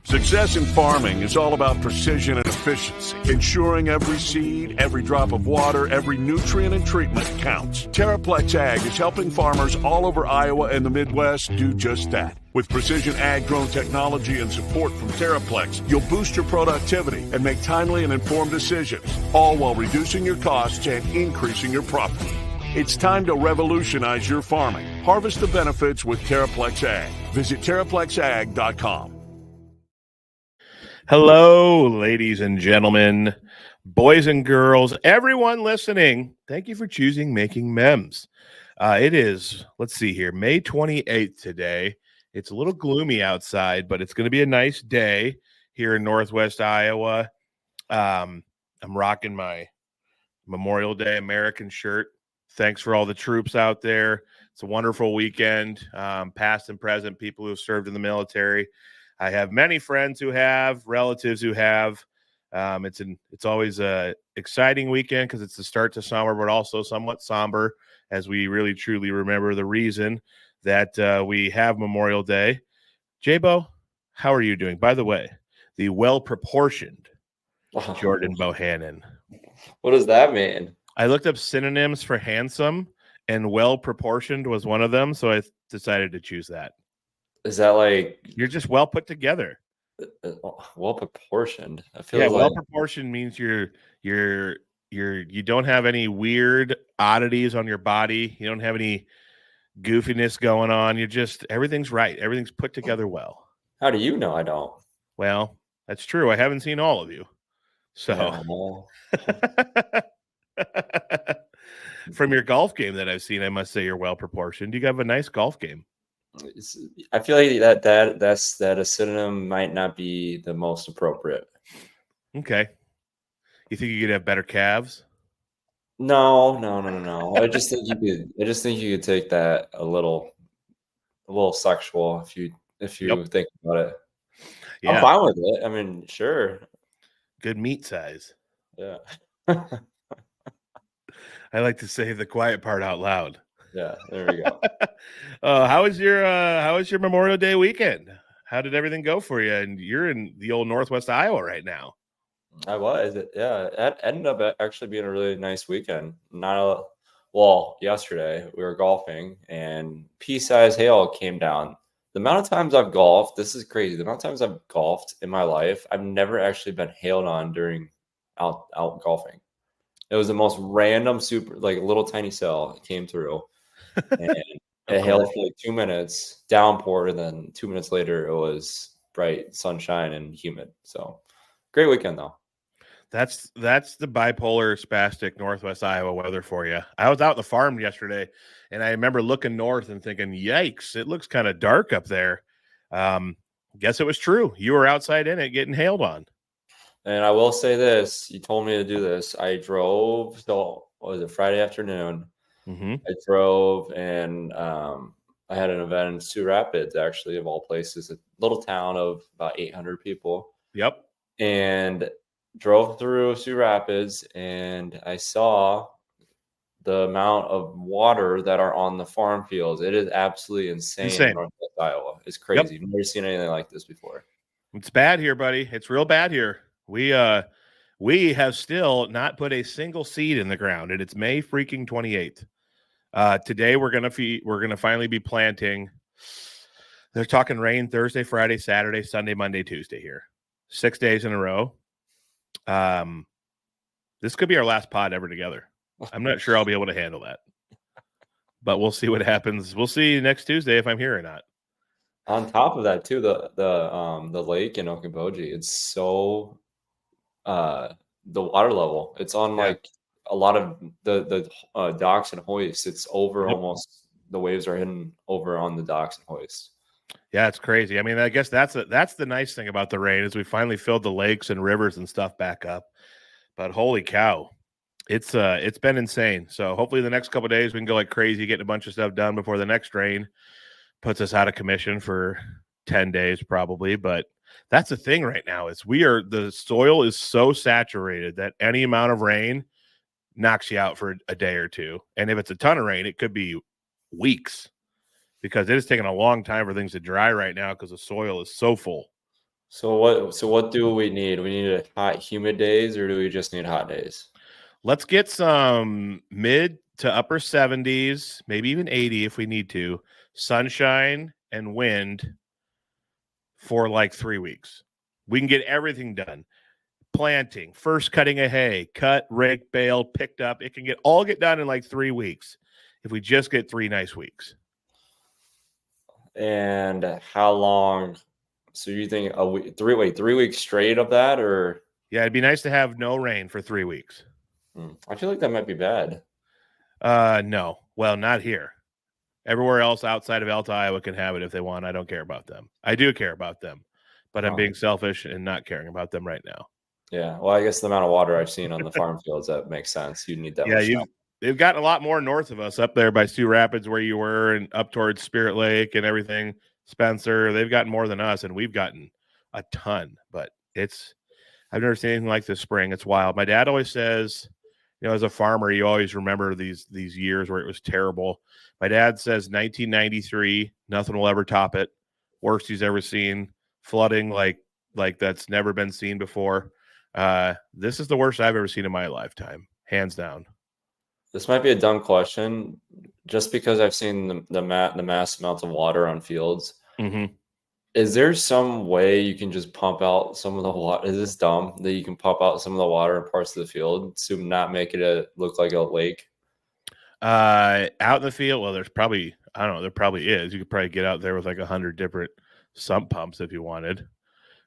Success in farming is all about precision and efficiency, ensuring every seed, every drop of water, every nutrient and treatment counts. Terraplex Ag is helping farmers all over Iowa and the Midwest do just that. With precision ag-grown technology and support from Terraplex, you'll boost your productivity and make timely and informed decisions, all while reducing your costs and increasing your profit. It's time to revolutionize your farming. Harvest the benefits with Terraplex Ag. Visit terraplexag.com. Hello, ladies and gentlemen, boys and girls, everyone listening. Thank you for choosing Making Memz. It is, let's see here, May 28th today. It's a little gloomy outside, but it's going to be a nice day here in Northwest Iowa. I'm rocking my Memorial Day American shirt. Thanks for all the troops out there. It's a wonderful weekend, past and present, people who have served in the military. I have many friends who have, relatives who have. It's always a exciting weekend because it's the start to summer, but also somewhat somber as we really truly remember the reason that we have Memorial Day. J-Bo, how are you doing? By the way, the well-proportioned Jordan Bohannon. What does that mean? I looked up synonyms for handsome, and well-proportioned was one of them, so I decided to choose that. Is that like you're just well put together? Well proportioned. I feel like well proportioned means you don't have any weird oddities on your body. You don't have any goofiness going on. Everything's right. Everything's put together well. How do you know I don't? Well, that's true. I haven't seen all of you. So from your golf game that I've seen, I must say you're well proportioned. You have a nice golf game. I feel like that a synonym might not be the most appropriate. Okay. You think you could have better calves? No. I just think you could take that a little sexual if you think about it. Yeah. I'm fine with it. I mean, sure. Good meat size. Yeah. I like to say the quiet part out loud. Yeah, there we go. How was your Memorial Day weekend? How did everything go for you? And you're in the old Northwest Iowa right now. I was, yeah. It ended up actually being a really nice weekend. Yesterday we were golfing and pea-sized hail came down. The amount of times I've golfed, this is crazy. The amount of times I've golfed in my life, I've never actually been hailed on during out golfing. It was the most random, super like little tiny cell came through. And it hailed for like 2 minutes, downpour, and then 2 minutes later it was bright sunshine and humid. So great weekend though. That's the bipolar spastic Northwest Iowa weather for you. I was out in the farm yesterday and I remember looking north and thinking, yikes, it looks kind of dark up there. Guess it was true. You were outside in it getting hailed on. And I will say this, you told me to do this. I drove, so what was it, Friday afternoon? Mm-hmm. I drove and I had an event in Sioux Rapids, actually, of all places, a little town of about 800 people. Yep. And drove through Sioux Rapids and I saw the amount of water that are on the farm fields. It is absolutely insane. In Northwest Iowa. It's crazy. Yep. I've never seen anything like this before. It's bad here, buddy. It's real bad here. We have still not put a single seed in the ground, and it's May freaking 28th. Today we're gonna finally be planting. They're talking rain Thursday, Friday, Saturday, Sunday, Monday, Tuesday here. 6 days in a row. This could be our last pod ever together. I'm not sure I'll be able to handle that, but we'll see what happens. We'll see next Tuesday if I'm here or not. On top of that, too, the lake in Okoboji, it's so the water level. It's on like a lot of the docks and hoists. It's over almost. The waves are hidden over on the docks and hoists. Yeah, it's crazy. I mean, I guess that's the nice thing about the rain is we finally filled the lakes and rivers and stuff back up. But holy cow, it's been insane. So hopefully the next couple of days we can go like crazy, getting a bunch of stuff done before the next rain puts us out of commission for 10 days probably. But that's the thing right now is the soil is so saturated that any amount of rain knocks you out for a day or two. And if it's a ton of rain, it could be weeks because it is taking a long time for things to dry right now because the soil is so full. So what do we need? We need hot, humid days, or do we just need hot days? Let's get some mid to upper 70s, maybe even 80 if we need to, sunshine and wind for like 3 weeks. We can get everything done. Planting, first cutting of hay, cut, rake, bale, picked up. It can get done in like 3 weeks if we just get 3 nice weeks. And how long? So you think a week, 3 weeks straight of that, or? Yeah, it'd be nice to have no rain for 3 weeks. I feel like that might be bad. No. Well, not here. Everywhere else outside of Alta, Iowa can have it if they want. I don't care about them. I do care about them, but I'm being selfish and not caring about them right now. Yeah. Well, I guess the amount of water I've seen on the farm fields, that makes sense. You need that much. Yeah, they've gotten a lot more north of us up there by Sioux Rapids where you were and up towards Spirit Lake and everything. Spencer, they've gotten more than us, and we've gotten a ton, but I've never seen anything like this spring. It's wild. My dad always says, as a farmer, you always remember these years where it was terrible. My dad says 1993, nothing will ever top it. Worst he's ever seen. Flooding like that's never been seen before. This is the worst I've ever seen in my lifetime, hands down. This might be a dumb question, just because I've seen the mass amounts of water on fields. Mm-hmm. Is there some way you can just pump out some of the water? Is this dumb that you can pump out some of the water in parts of the field to not make it look like a lake? Out in the field, well, there probably is. You could probably get out there with like 100 different sump pumps if you wanted.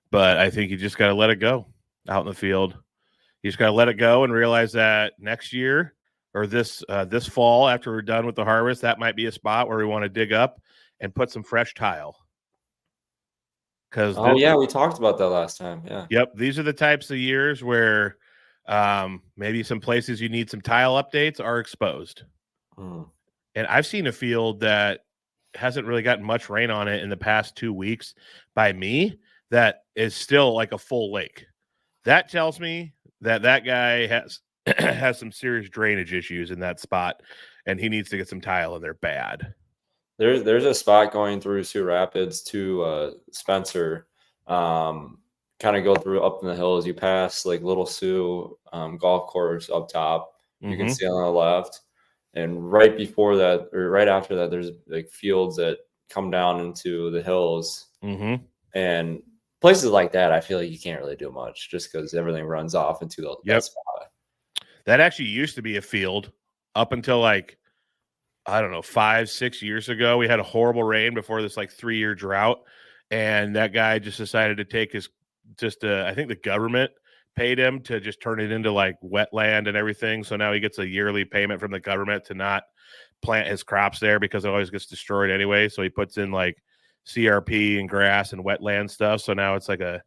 But I think you just got to let it go out in the field. You just got to let it go and realize that next year or this fall, after we're done with the harvest, that might be a spot where we want to dig up and put some fresh tile. We talked about that last time. Yeah. Yep. These are the types of years where maybe some places you need some tile updates are exposed. And I've seen a field that hasn't really gotten much rain on it in the past 2 weeks by me that is still like a full lake. That tells me that guy has some serious drainage issues in that spot, and he needs to get some tile in there bad. There's a spot going through Sioux Rapids to Spencer, kind of go through up in the hills. You pass like Little Sioux golf course up top. You can see on the left, and right before that or right after that, there's like fields that come down into the hills, and places like that. I feel like you can't really do much just because everything runs off into that spot. That actually used to be a field up until like, I don't know, 5-6 years ago. We had a horrible rain before this like 3-year drought. And that guy just decided to take I think the government paid him to just turn it into like wetland and everything. So now he gets a yearly payment from the government to not plant his crops there because it always gets destroyed anyway. So he puts in like CRP and grass and wetland stuff. So now it's like a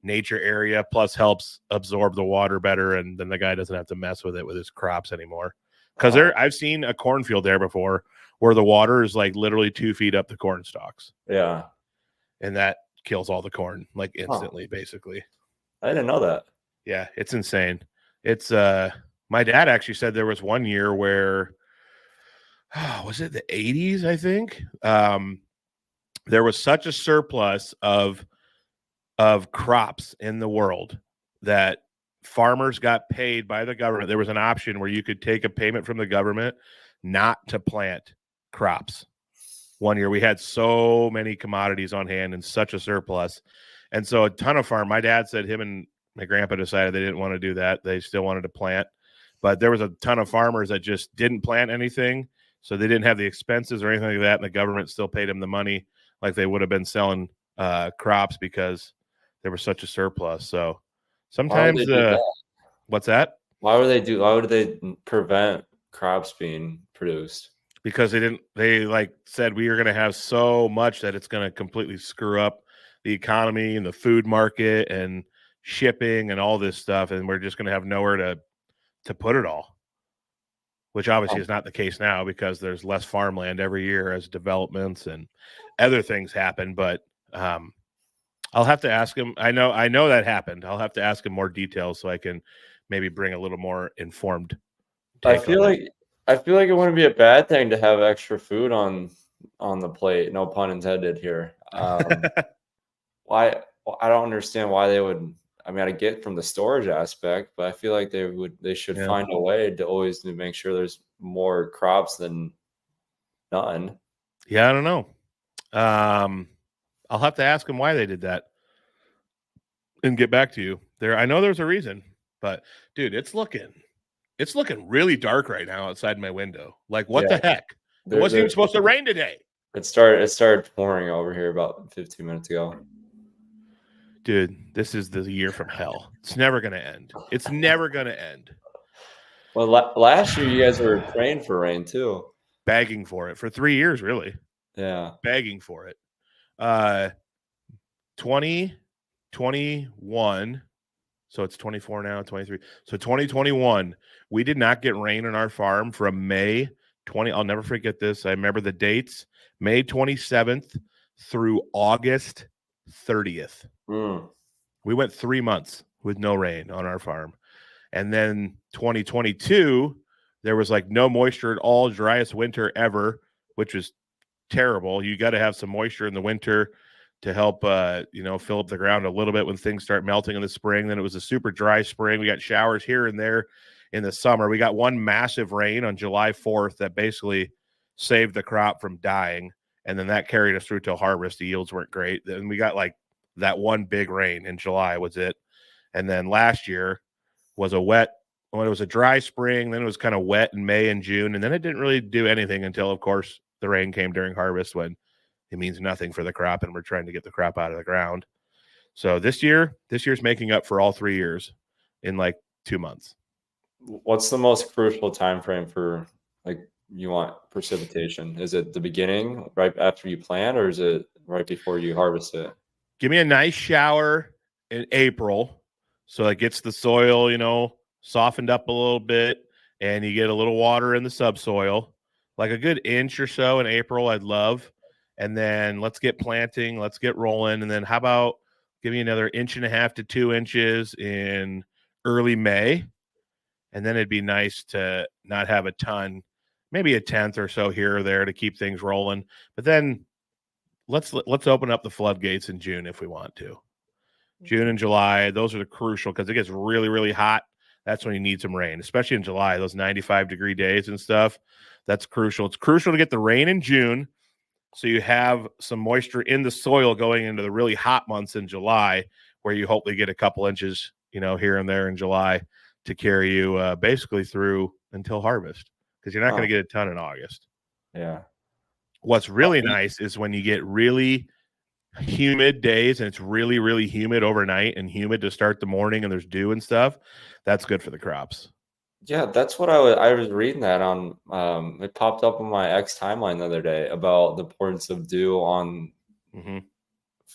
nature area, plus helps absorb the water better. And then the guy doesn't have to mess with it with his crops anymore. Because I've seen a cornfield there before where the water is like literally 2 feet up the corn stalks. Yeah. And that kills all the corn like instantly, basically. I didn't know that. Yeah, it's insane. It's my dad actually said there was one year where was it the 80s, I think? There was such a surplus of crops in the world that farmers got paid by the government. There was an option where you could take a payment from the government not to plant crops. One year we had so many commodities on hand and such a surplus. And so a ton of my dad said him and my grandpa decided they didn't want to do that. They still wanted to plant, but there was a ton of farmers that just didn't plant anything. So they didn't have the expenses or anything like that. And the government still paid them the money like they would have been selling crops because there was such a surplus. So sometimes what's that? Why would they prevent crops being produced? Because they like said we are going to have so much that it's going to completely screw up the economy and the food market and shipping and all this stuff. And we're just going to have nowhere to put it all, which obviously is not the case now because there's less farmland every year as developments and other things happen. But I'll have to ask him. I know that happened. I'll have to ask him more details so I can maybe bring a little more informed take. I feel like it wouldn't be a bad thing to have extra food on the plate. No pun intended here. Why? I don't understand why they would. I mean, I get from the storage aspect, but I feel like they should find a way to always make sure there's more crops than none. Yeah, I don't know. I'll have to ask them why they did that and get back to you. I know there's a reason, but dude, it's looking really dark right now outside my window. Like, what the heck? It wasn't even supposed to rain today. It started pouring over here about 15 minutes ago. Dude, this is the year from hell. It's never going to end. It's never going to end. Well, last year you guys were praying for rain too. Begging for it for 3 years, really. Yeah. Begging for it. 2021. So it's 24 now, 23. So 2021, we did not get rain on our farm from May 20. I'll never forget this. I remember the dates. May 27th through August 30th. We went 3 months with no rain on our farm. And then 2022, there was like no moisture at all, driest winter ever, which was terrible. You got to have some moisture in the winter to help, fill up the ground a little bit when things start melting in the spring. Then it was a super dry spring. We got showers here and there in the summer. We got one massive rain on July 4th that basically saved the crop from dying. And then that carried us through till harvest. The yields weren't great. Then we got like that one big rain in July was it. And then last year was it was a dry spring. Then it was kind of wet in May and June. And then it didn't really do anything until, of course, the rain came during harvest when it means nothing for the crop and we're trying to get the crop out of the ground. So this year's making up for all 3 years in like 2 months. What's the most crucial time frame for like you want precipitation? Is it the beginning right after you plant or is it right before you harvest it? Give me a nice shower in April so it gets the soil, softened up a little bit and you get a little water in the subsoil. Like a good inch or so in April, I'd love. And then let's get planting, let's get rolling. And then how about give me another 1.5 to 2 inches in early May. And then it'd be nice to not have a ton, maybe a tenth or so here or there to keep things rolling. But then let's open up the floodgates in June if we want to. June and July, those are the crucial because it gets really, really hot. That's when you need some rain, especially in July, those 95-degree days and stuff. That's crucial. It's crucial to get the rain in June so you have some moisture in the soil going into the really hot months in July where you hopefully get a couple inches, here and there in July to carry you basically through until harvest because you're not going to get a ton in August. Yeah. What's really nice is when you get really humid days and it's really, really humid overnight and humid to start the morning and there's dew and stuff. That's good for the crops. Yeah, that's what I was reading that on. It popped up on my X timeline the other day about the importance of dew on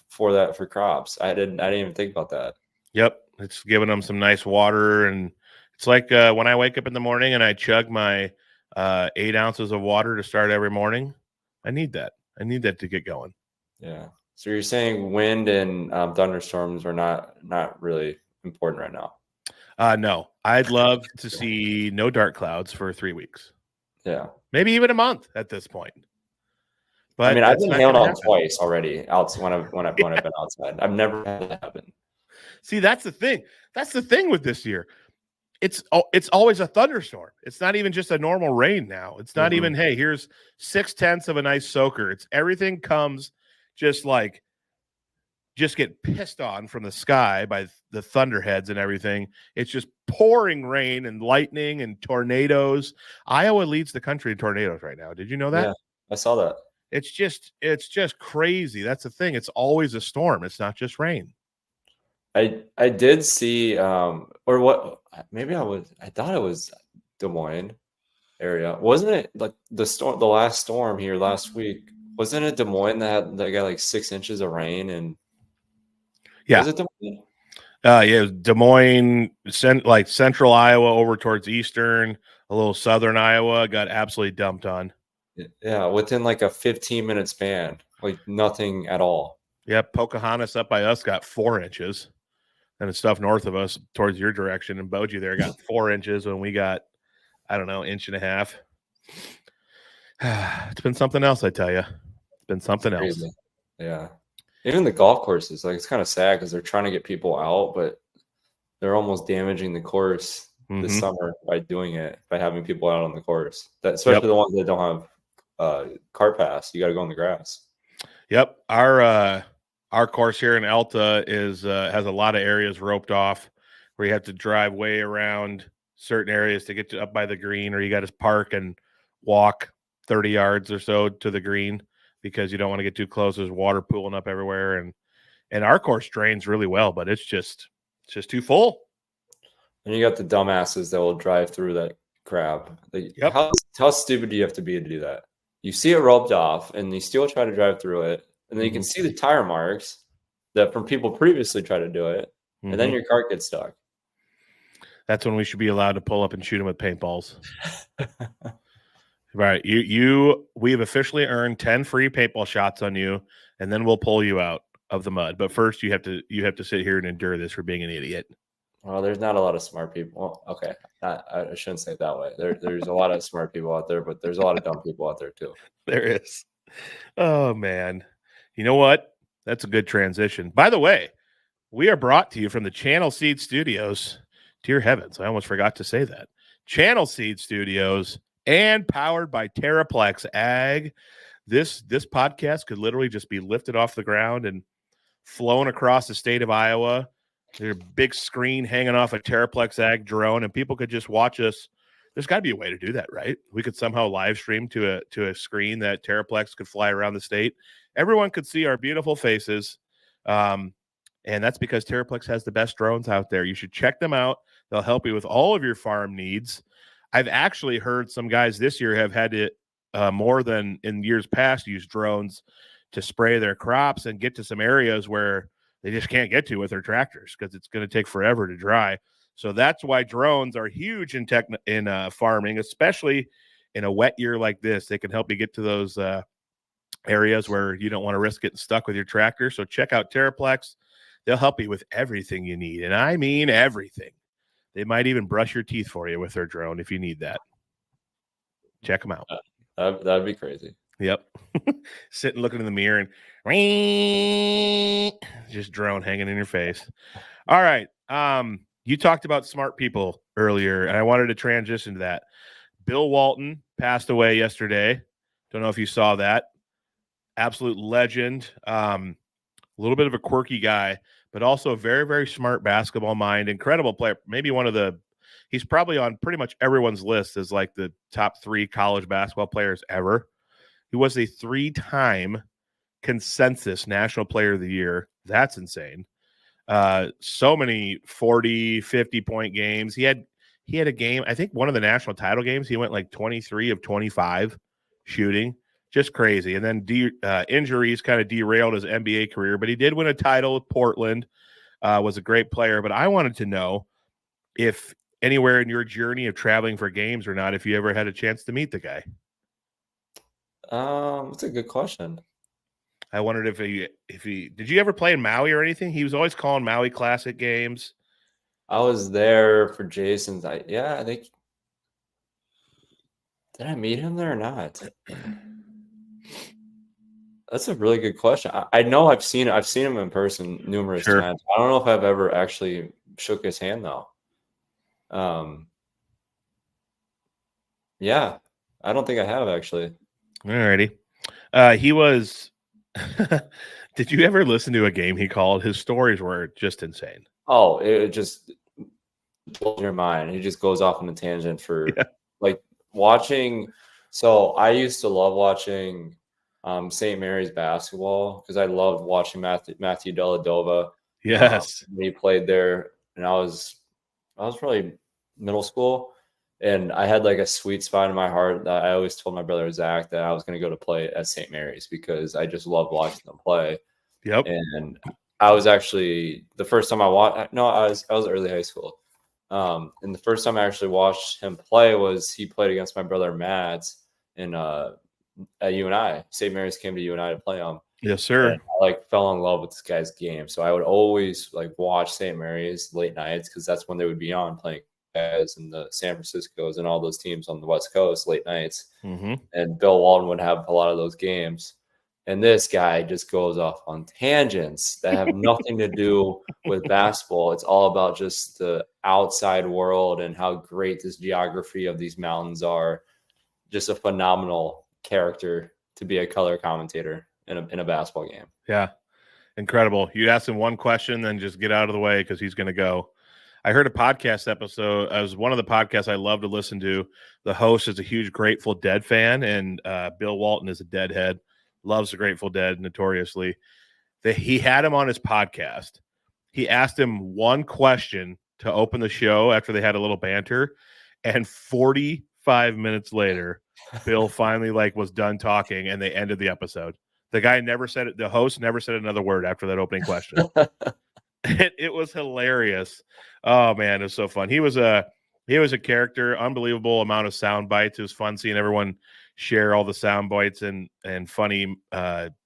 for crops. I didn't even think about that. Yep, it's giving them some nice water, and it's like when I wake up in the morning and I chug my 8 ounces of water to start every morning. I need that. I need that to get going. Yeah. So you're saying wind and thunderstorms are not really important right now? No, I'd love to see no dark clouds for 3 weeks. Yeah, maybe even a month at this point. But I mean, I've been hailed on twice already. When I've been outside, I've never had that happen. See, that's the thing. That's the thing with this year. It's always a thunderstorm. It's not even just a normal rain now. It's not even, hey, here's 0.6 of a nice soaker. It's everything comes just get pissed on from the sky by the thunderheads and everything. It's just pouring rain and lightning and tornadoes. Iowa leads the country in tornadoes right now. Did you know that? Yeah, I saw that. It's just crazy. That's the thing. It's always a storm. It's not just rain. I did see or what maybe I thought it was Des Moines area. Wasn't it like the last storm here last week? Wasn't it Des Moines that got like 6 inches of rain and yeah. Was it Des Moines? Yeah, Des Moines, like central Iowa over towards eastern, a little southern Iowa got absolutely dumped on. Yeah, within like a 15-minute span, like nothing at all. Yeah, Pocahontas up by us got 4 inches. And the stuff north of us towards your direction and Bogie there got 4 inches when we got, I don't know, 1.5 inches. It's been something else, I tell you. It's been something else. Yeah. Even the golf courses, like it's kind of sad because they're trying to get people out, but they're almost damaging the course this summer by doing it, by having people out on the course. That especially the ones that don't have cart pass. You got to go on the grass. Yep. Our course here in Alta is has a lot of areas roped off where you have to drive way around certain areas to get up by the green, or you got to park and walk 30 yards or so to the green because you don't want to get too close. There's water pooling up everywhere, and our course drains really well, but it's just too full. And you got the dumbasses that will drive through that crap. How stupid do you have to be to do that? You see it roped off, and you still try to drive through it, and then you can see the tire marks that from people previously try to do it, and then your cart gets stuck. That's when we should be allowed to pull up and shoot them with paintballs. Right. We have officially earned 10 free paintball shots on you, and then we'll pull you out of the mud. But first you have to sit here and endure this for being an idiot. Well, there's not a lot of smart people. Well, okay. I shouldn't say it that way. There's a lot of smart people out there, but there's a lot of dumb people out there too. There is. Oh man. You know what? That's a good transition. By the way, we are brought to you from the Channel Seed Studios. Dear heavens, I almost forgot to say that. Channel Seed Studios and powered by Terraplex Ag. This podcast could literally just be lifted off the ground and flown across the state of Iowa. There's a big screen hanging off a Terraplex Ag drone, and people could just watch us. There's got to be a way to do that, right? We could somehow live stream to a screen that Terraplex could fly around the state. Everyone could see our beautiful faces, and that's because Terraplex has the best drones out there. You should check them out. They'll help you with all of your farm needs. I've actually heard some guys this year have had to, more than in years past, use drones to spray their crops and get to some areas where they just can't get to with their tractors because it's going to take forever to dry. So that's why drones are huge in farming, especially in a wet year like this. They can help you get to those areas where you don't want to risk getting stuck with your tractor. So check out Terraplex. They'll help you with everything you need, and I mean everything. They might even brush your teeth for you with their drone if you need that. Check them out. That'd be crazy. Yep. Sitting looking in the mirror and just drone hanging in your face. All right. You talked about smart people earlier, and I wanted to transition to that. Bill Walton passed away yesterday. Don't know if you saw that. Absolute legend. A little bit of a quirky guy, but also a very, very smart basketball mind. Incredible player. Maybe he's probably on pretty much everyone's list as like the top 3 college basketball players ever. He was a 3-time consensus National Player of the Year. That's insane. So many 40, 50-point games. He had a game, I think one of the national title games, he went like 23 of 25 shooting. Just crazy. And then injuries kind of derailed his NBA career, but he did win a title with Portland, was a great player. But I wanted to know if anywhere in your journey of traveling for games or not, if you ever had a chance to meet the guy. That's a good question. I wondered if he did you ever play in Maui or anything? He was always calling Maui Classic games. I was there for Jason's. I think. Did I meet him there or not? That's a really good question. I know I've seen him in person numerous times. I don't know if I've ever actually shook his hand though. Yeah, I don't think I have actually. Alrighty. He was. Did you ever listen to a game he called? His stories were just insane. Oh, it just blows your mind. He just goes off on a tangent for like watching. So I used to love watching St. Mary's basketball because I loved watching Matthew Dellavedova. Yes, when he played there, and I was probably middle school, and I had like a sweet spot in my heart that I always told my brother Zach that I was going to go to play at St. Mary's because I just loved watching them play. Yep. And I was actually the first time I watched. No, I was early high school. And the first time I actually watched him play was he played against my brother Matt in at UNI. St. Mary's came to UNI to play him. Yes, sir. And I fell in love with this guy's game. So I would always watch St. Mary's late nights because that's when they would be on playing guys and the San Franciscos and all those teams on the West Coast late nights. Mm-hmm. And Bill Walton would have a lot of those games. And this guy just goes off on tangents that have nothing to do with basketball. It's all about just the outside world and how great this geography of these mountains are. Just a phenomenal character to be a color commentator in a basketball game. Yeah, incredible. You ask him one question, then just get out of the way because he's going to go. I heard a podcast episode. It was one of the podcasts I love to listen to. The host is a huge Grateful Dead fan, and Bill Walton is a Deadhead. Loves the Grateful Dead notoriously. He had him on his podcast. He asked him one question to open the show after they had a little banter, and 45 minutes later, Bill finally was done talking, and they ended the episode. The guy never said it. The host never said another word after that opening question. It was hilarious. Oh man, it was so fun. He was a character. Unbelievable amount of sound bites. It was fun seeing everyone share all the sound bites and funny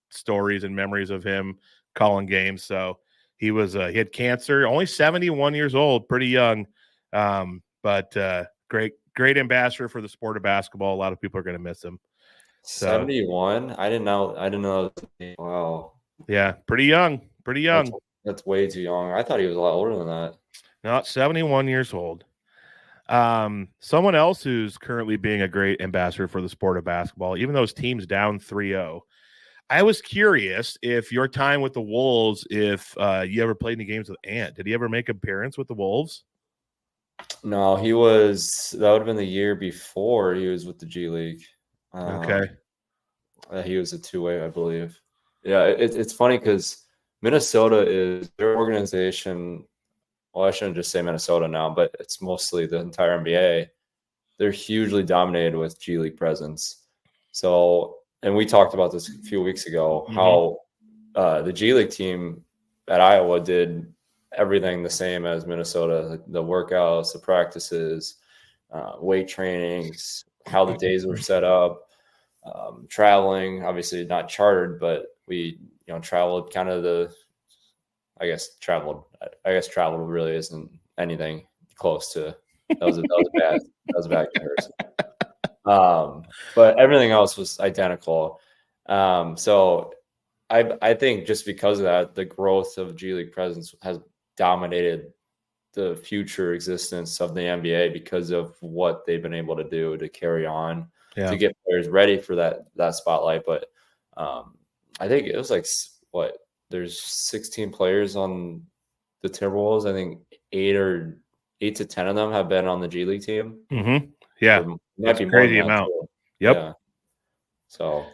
stories and memories of him calling games. So he had cancer, only 71 years old, pretty young, but great ambassador for the sport of basketball. A lot of people are going to miss him. 71? I didn't know. Wow. Yeah, pretty young. That's way too young. I thought he was a lot older than that. Not 71 years old. Someone else who's currently being a great ambassador for the sport of basketball, even though his team's down 3-0. I was curious if your time with the Wolves, if you ever played any games with Ant. Did he ever make an appearance with the Wolves? No, that would have been the year before he was with the G League. Okay. He was a two-way, I believe. Yeah, it's funny because Minnesota is their organization. Well, I shouldn't just say Minnesota now, but it's mostly the entire NBA. They're hugely dominated with G League presence. So, and we talked about this a few weeks ago, how the G League team at Iowa did everything the same as Minnesota, the workouts, the practices, weight trainings, how the days were set up, traveling, obviously not chartered, but we, traveled kind of traveled really isn't anything close to, that was a bad comparison. But everything else was identical. So I think just because of that, the growth of G League presence has dominated the future existence of the NBA because of what they've been able to do to carry on, to get players ready for that spotlight. But I think it was there's 16 players on the Timberwolves. I think 8 to 10 of them have been on the G League team. Mm-hmm. Yeah, that's a crazy amount. Too. Yep. Yeah. So,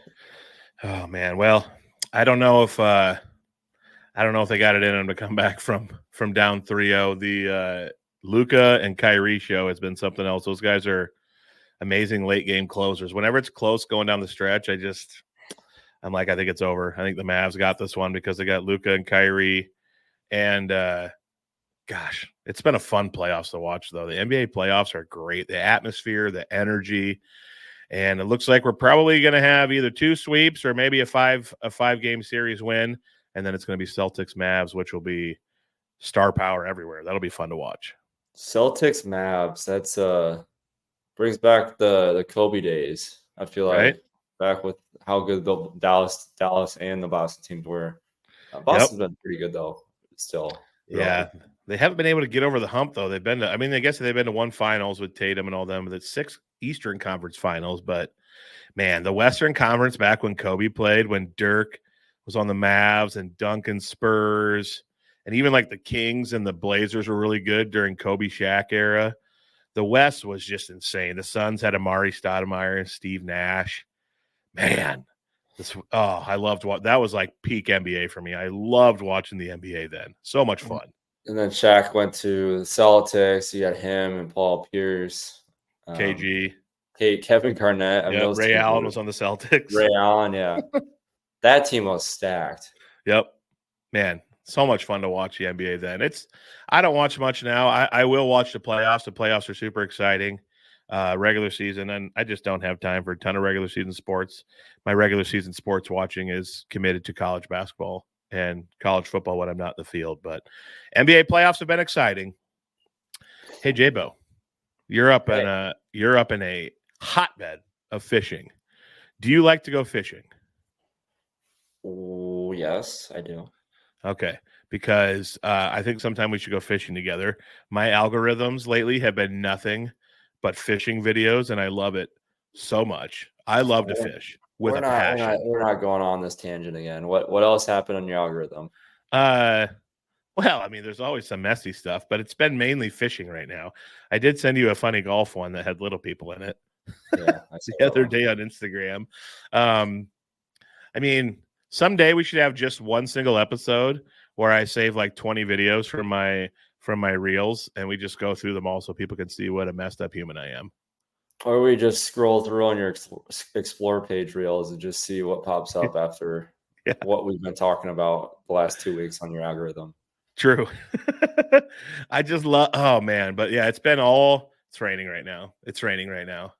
oh man, well, I don't know if they got it in them to come back from down 3-0. The Luka and Kyrie show has been something else. Those guys are amazing late game closers. Whenever it's close going down the stretch, I'm like, I think it's over. I think the Mavs got this one because they got Luka and Kyrie. And gosh, it's been a fun playoffs to watch, though. The NBA playoffs are great. The atmosphere, the energy. And it looks like we're probably going to have either 2 sweeps or maybe a five game series win. And then it's going to be Celtics Mavs, which will be star power everywhere. That'll be fun to watch. Celtics Mavs. That's brings back the Kobe days. I feel like, right? Back with how good the Dallas and the Boston teams were. Boston's been pretty good though. Still, yeah. They haven't been able to get over the hump though. They've been to, I guess they've been to 1 finals with Tatum and all them, but it's 6 Eastern Conference finals. But man, the Western Conference back when Kobe played, when Dirk was on the Mavs and Duncan Spurs, and even the Kings and the Blazers were really good during Kobe Shaq era. The West was just insane. The Suns had Amari Stoudemire and Steve Nash. Man, I loved what that was like peak NBA for me. I loved watching the NBA then. So much fun. And then Shaq went to the Celtics. You had him and Paul Pierce, KG, Kevin Garnett. Ray Allen was on the Celtics. Ray Allen, yeah. That team was stacked. Yep. Man, so much fun to watch the NBA then. I don't watch much now. I will watch the playoffs. The playoffs are super exciting. Regular season, and I just don't have time for a ton of regular season sports. My regular season sports watching is committed to college basketball and college football when I'm not in the field. But NBA playoffs have been exciting. Hey, J-Bo, you're up in a hotbed of fishing. Do you like to go fishing? Oh, yes, I do. Okay, because I think sometime we should go fishing together. My algorithms lately have been nothing but fishing videos, and I love it so much. I love to fish with a passion. We're not going on this tangent again. What else happened on your algorithm? Uh, well, I mean, there's always some messy stuff, but it's been mainly fishing right now. I did send you a funny golf one that had little people in it Yeah, I saw the that other one. day on Instagram. I mean, someday we should have just one single episode where I save like 20 videos from my reels, and we just go through them all so people can see what a messed up human I am. Or we just scroll through on your explore page reels and just see what pops up after Yeah. what we've been talking about the last 2 weeks on your algorithm. True. I just love. Oh man, but yeah, it's raining right now. It's raining right now.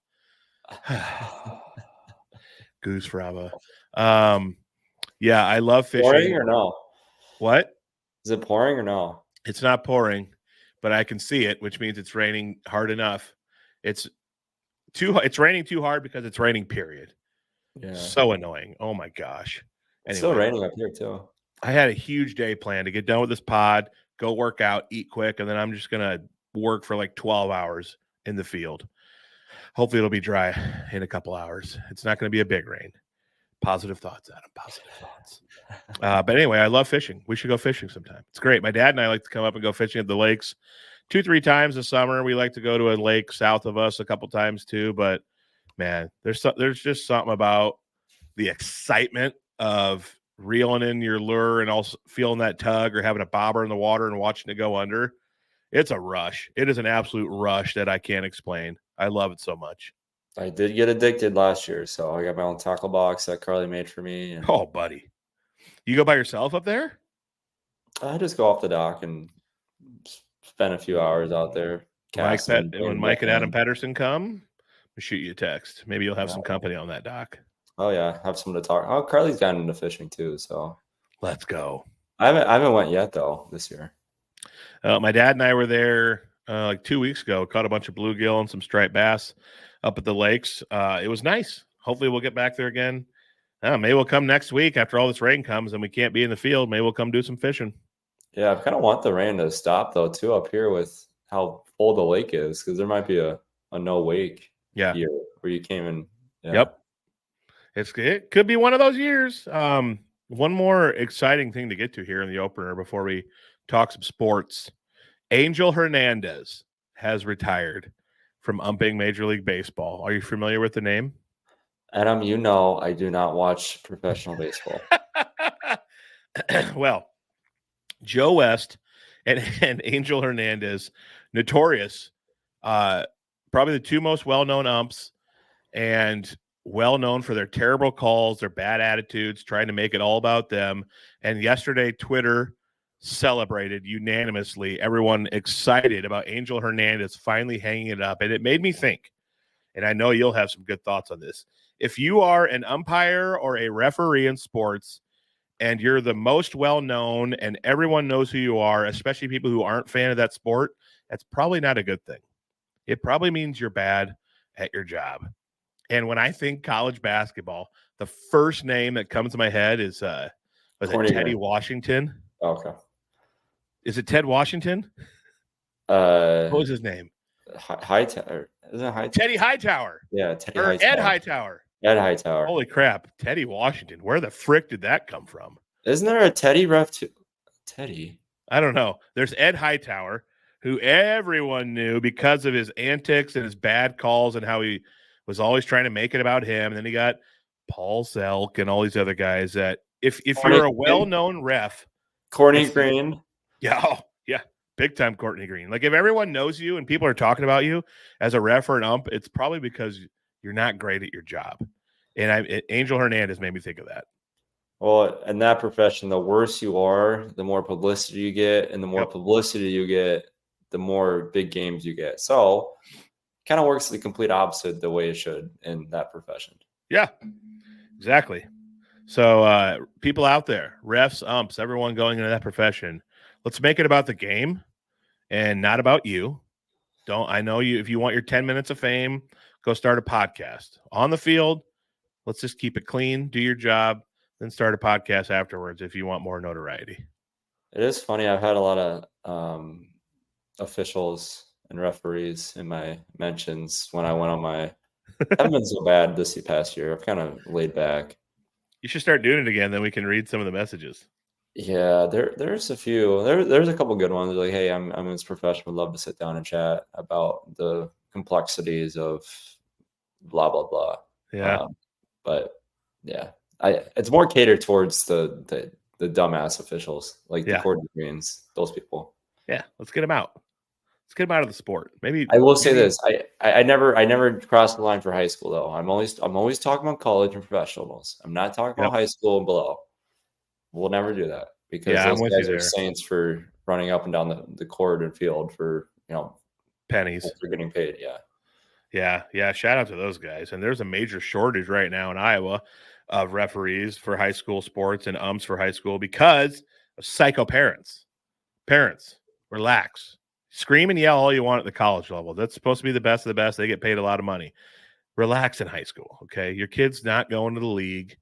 Goose Fraba. Yeah, I love fishing. Pouring or no? What? Is it pouring or no? It's not pouring, but I can see it, which means it's raining hard enough. It's raining too hard because it's raining, period. Yeah. So annoying. Oh my gosh. It's still raining up here too. I had a huge day planned to get done with this pod, go work out, eat quick, and then I'm just gonna work for like 12 hours in the field. Hopefully it'll be dry in a couple hours. It's not going to be a big rain. Positive thoughts, Adam. Positive thoughts. But anyway, I love fishing. We should go fishing sometime. It's great. My dad and I like to come up and go fishing at the lakes 2-3 times a summer. We like to go to a lake south of us a couple times too. But man, there's just something about the excitement of reeling in your lure and also feeling that tug or having a bobber in the water and watching it go under. It's a rush. It is an absolute rush that I can't explain. I love it so much. I did get addicted last year, so I got my own tackle box that Carly made for me. And Oh, buddy. You go by yourself up there? I just go off the dock and spend a few hours out there. When Mike and Adam Pedersen come, I'll shoot you a text. Maybe you'll have some company on that dock. Oh yeah, have someone to talk. Oh, Carly's gotten into fishing too, so let's go. I haven't went yet though this year. My dad and I were there like 2 weeks ago. Caught a bunch of bluegill and some striped bass up at the lakes. It was nice. Hopefully we'll get back there again. Maybe we'll come next week after all this rain comes and we can't be in the field. Maybe we'll come do some fishing. Yeah, I kind of want the rain to stop though too up here with how full the lake is, because there might be a no wake year where you came in. Yeah. Yep. It could be one of those years. One more exciting thing to get to here in the opener before we talk some sports. Angel Hernandez has retired from umping Major League Baseball. Are you familiar with the name? Adam, you know I do not watch professional baseball. Well, Joe West and Angel Hernandez, notorious, probably the two most well-known umps, and well-known for their terrible calls, their bad attitudes, trying to make it all about them. And yesterday, Twitter celebrated unanimously, everyone excited about Angel Hernandez finally hanging it up. And it made me think, and I know you'll have some good thoughts on this. If you are an umpire or a referee in sports and you're the most well-known and everyone knows who you are, especially people who aren't fan of that sport, that's probably not a good thing. It probably means you're bad at your job. And when I think college basketball, the first name that comes to my head is Teddy Washington? Okay. Is it Ted Washington? What was his name? Hightower. Isn't it Hightower? Teddy Hightower. Yeah, Teddy or Hightower. Ed Hightower. Ed Hightower. Holy crap. Teddy Washington. Where the frick did that come from? Isn't there a Teddy ref too? Teddy? I don't know. There's Ed Hightower, who everyone knew because of his antics and his bad calls and how he was always trying to make it about him. And then he got Paul Selk and all these other guys that if you're a well-known ref. Courtney Green. Yeah. Oh, yeah. Big time Courtney Green. Like if everyone knows you and people are talking about you as a ref or an ump, it's probably because you're not great at your job. And Angel Hernandez made me think of that. Well, in that profession, the worse you are, the more publicity you get. And the more publicity you get, the more big games you get. So kind of works the complete opposite the way it should in that profession. Yeah, exactly. So people out there, refs, umps, everyone going into that profession, let's make it about the game and not about you. I know you, if you want your 10 minutes of fame, go start a podcast. On the field, let's just keep it clean, do your job, then start a podcast afterwards if you want more notoriety. It is funny. I've had a lot of officials and referees in my mentions when I went on my. Haven't been so bad this past year. I've kind of laid back. You should start doing it again. Then we can read some of the messages. Yeah, there's a few. There's a couple good ones. Like, hey, I'm this professional. Would love to sit down and chat about the complexities of blah blah blah. Yeah, but yeah, it's more catered towards the dumbass officials, like the Court Greens, those people. Yeah, let's get them out. Let's get them out of the sport. Maybe I will say this: I never crossed the line for high school though. I'm always talking about college and professionals. I'm not talking about high school and below. We'll never do that because those guys are saints for running up and down the court and field for pennies. They're getting paid. Yeah. Shout out to those guys. And there's a major shortage right now in Iowa of referees for high school sports and umps for high school because of psycho parents. Parents, relax. Scream and yell all you want at the college level. That's supposed to be the best of the best. They get paid a lot of money. Relax in high school, okay? Your kid's not going to the league.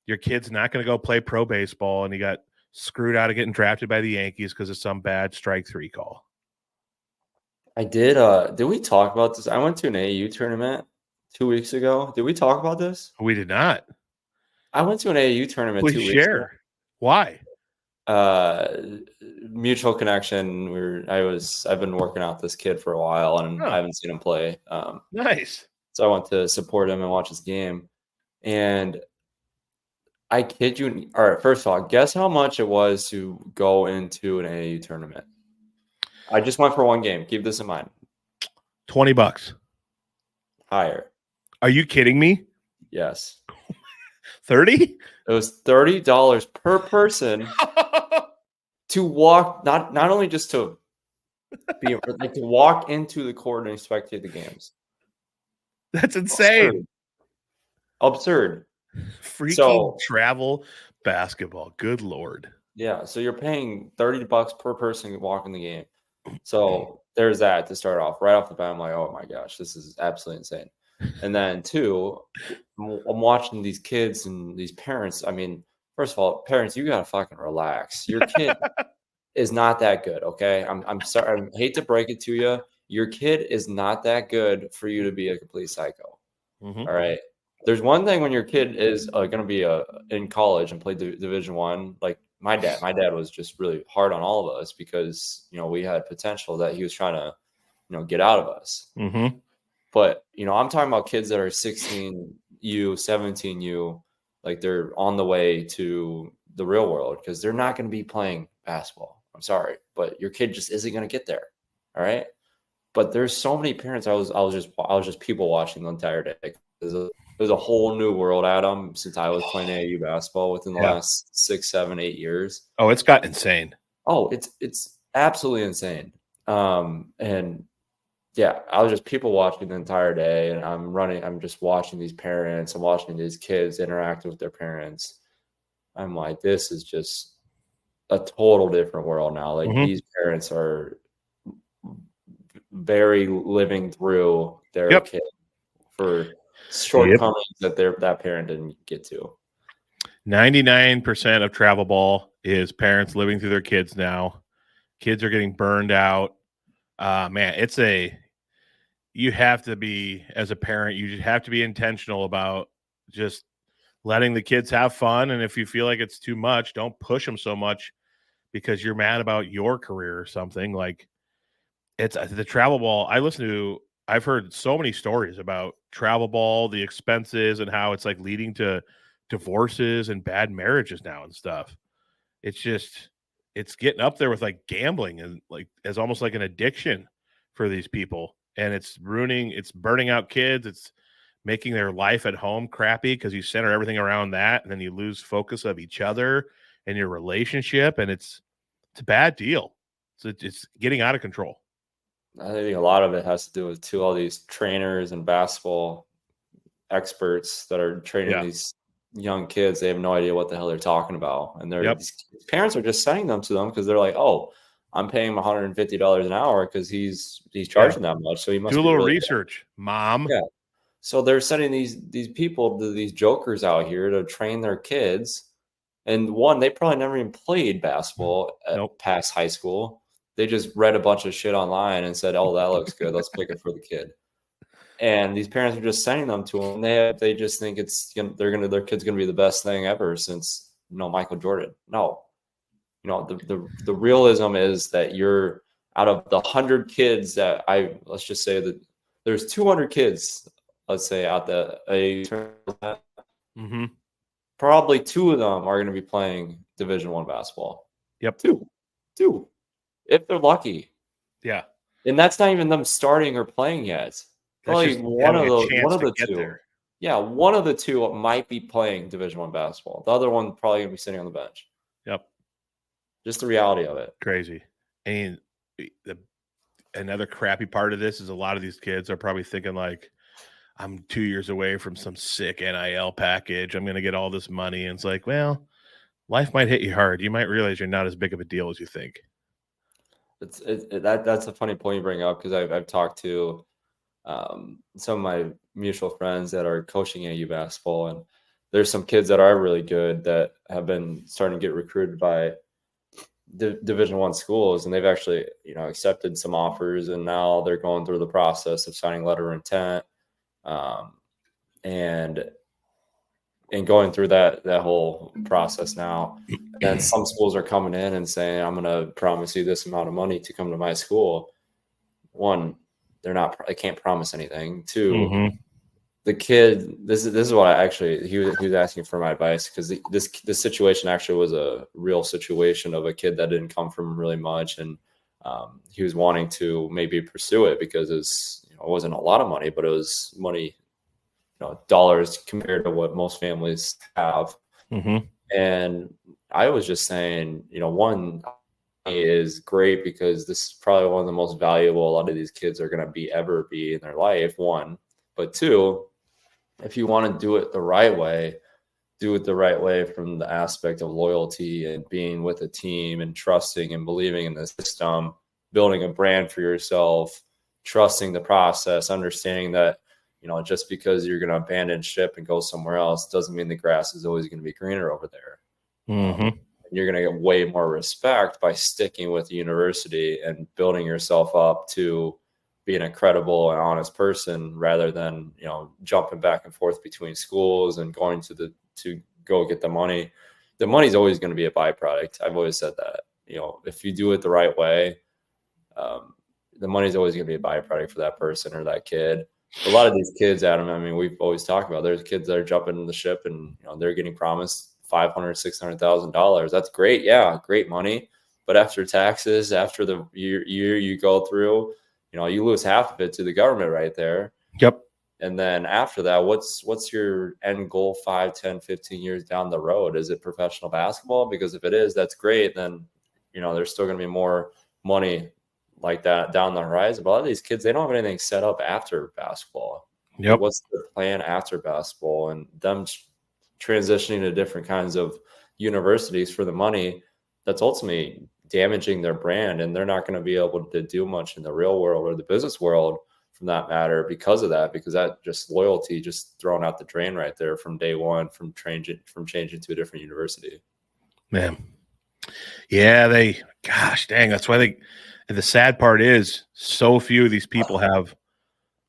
Your kid's not going to go play pro baseball, and he got screwed out of getting drafted by the Yankees because of some bad strike 3 call. I did. Did we talk about this? I went to an AAU tournament 2 weeks ago. Did we talk about this? We did not. I went to an AAU tournament. Please 2 weeks share. ago. Why? Mutual connection. I've been working out this kid for a while, and I haven't seen him play. Nice. So I went to support him and watch his game, and I kid you. All right, first of all, guess how much it was to go into an AAU tournament? I just went for one game. Keep this in mind. $20. Higher. Are you kidding me? Yes. 30? It was $30 per person to walk, not only just to be like to walk into the court and spectate the games. That's insane. Absurd. Freaking travel basketball. Good Lord. Yeah. So you're paying $30 per person walking the game. So there's that to start off. Right off the bat, I'm like, oh my gosh, this is absolutely insane. And then 2, I'm watching these kids and these parents. I mean, first of all, parents, you gotta fucking relax. Your kid is not that good. Okay. I'm sorry. I hate to break it to you. Your kid is not that good for you to be a complete psycho. Mm-hmm. All right. There's one thing when your kid is going to be in college and play Division I. Like my dad was just really hard on all of us because we had potential that he was trying to get out of us. Mm-hmm. But I'm talking about kids that are 16U, 17U, like they're on the way to the real world because they're not going to be playing basketball. I'm sorry, but your kid just isn't going to get there. All right. But there's so many parents. I was just people watching the entire day. There's a whole new world, Adam, since I was playing AAU basketball within the last 6, 7, 8 years. Oh, it's got insane. Oh, it's absolutely insane. And yeah, I was just people watching the entire day, and I'm just watching these parents. I'm watching these kids interact with their parents. I'm like, this is just a total different world now. Like these parents are very living through their kid for shortcomings that that parent didn't get to. 99% of travel ball is parents living through their kids now. Kids are getting burned out. Man, you have to be, as a parent, you just have to be intentional about just letting the kids have fun. And if you feel like it's too much, don't push them so much because you're mad about your career or something. Like it's the travel ball. I've heard so many stories about travel ball, the expenses, and how it's like leading to divorces and bad marriages now and stuff. It's getting up there with like gambling and like as almost like an addiction for these people. And it's burning out kids. It's making their life at home crappy because you center everything around that. And then you lose focus of each other and your relationship. And it's a bad deal. So it's getting out of control. I think a lot of it has to do with all these trainers and basketball experts that are training these young kids. They have no idea what the hell they're talking about. And these parents are just sending them to them because they're like, oh, I'm paying him $150 an hour because he's charging that much. So he must do a little really research, Mom. Yeah. So they're sending these people, these jokers out here to train their kids And one, they probably never even played basketball past high school. They just read a bunch of shit online and said, "Oh, that looks good. Let's pick it for the kid." And these parents are just sending them to them. They just think their kid's gonna be the best thing ever since Michael Jordan. No, the realism is that you're out of the 100 kids that let's just say that there's 200 kids, let's say out the Mm-hmm. probably 2 of them are going to be playing Division I basketball. Yep. Two, if they're lucky. Yeah. And that's not even them starting or playing yet. Probably one of the 2. There. Yeah, one of the 2 might be playing Division I basketball. The other one probably going to be sitting on the bench. Yep. Just the reality of it. Crazy. And another crappy part of this is a lot of these kids are probably thinking like, I'm 2 years away from some sick NIL package. I'm going to get all this money. And it's like, well, life might hit you hard. You might realize you're not as big of a deal as you think. That's a funny point you bring up, because I've talked to some of my mutual friends that are coaching AU basketball, and there's some kids that are really good that have been starting to get recruited by Division I schools, and they've actually accepted some offers, and now they're going through the process of signing letter of intent. And going through that whole process now. And some schools are coming in and saying, I'm going to promise you this amount of money to come to my school. One, they can't promise anything. 2, the kid, this is what he was asking for my advice, because this situation actually was a real situation of a kid that didn't come from really much. And he was wanting to maybe pursue it because it wasn't a lot of money, but it was money, dollars compared to what most families have. And I was just saying, one is great because this is probably one of the most valuable a lot of these kids are going to ever be in their life. 1, but 2, if you want to do it the right way, do it the right way from the aspect of loyalty and being with a team and trusting and believing in the system, building a brand for yourself, trusting the process, understanding that just because you're going to abandon ship and go somewhere else doesn't mean the grass is always going to be greener over there. You're going to get way more respect by sticking with the university and building yourself up to being a credible and honest person, rather than jumping back and forth between schools and going to go get the money. The money's always going to be a byproduct. I've always said that. If you do it the right way, the money's always going to be a byproduct for that person or that kid. A lot of these kids, Adam, I mean, we've always talked about, there's kids that are jumping in the ship and they're getting promised $500,000, $600,000. That's great. Yeah, great money. But after taxes, after the year you go through, you lose half of it to the government right there. Yep. And then after that, what's your end goal 5, 10, 15 years down the road? Is it professional basketball? Because if it is, that's great. Then, there's still going to be more money like that down the horizon. But a lot of these kids, they don't have anything set up after basketball. Yep. What's the plan after basketball? And them transitioning to different kinds of universities for the money, that's ultimately damaging their brand, and they're not going to be able to do much in the real world or the business world from that matter because of that, because that just loyalty just thrown out the drain right there from day one, from changing to a different university. Man. Yeah, gosh dang, that's why the sad part is so few of these people have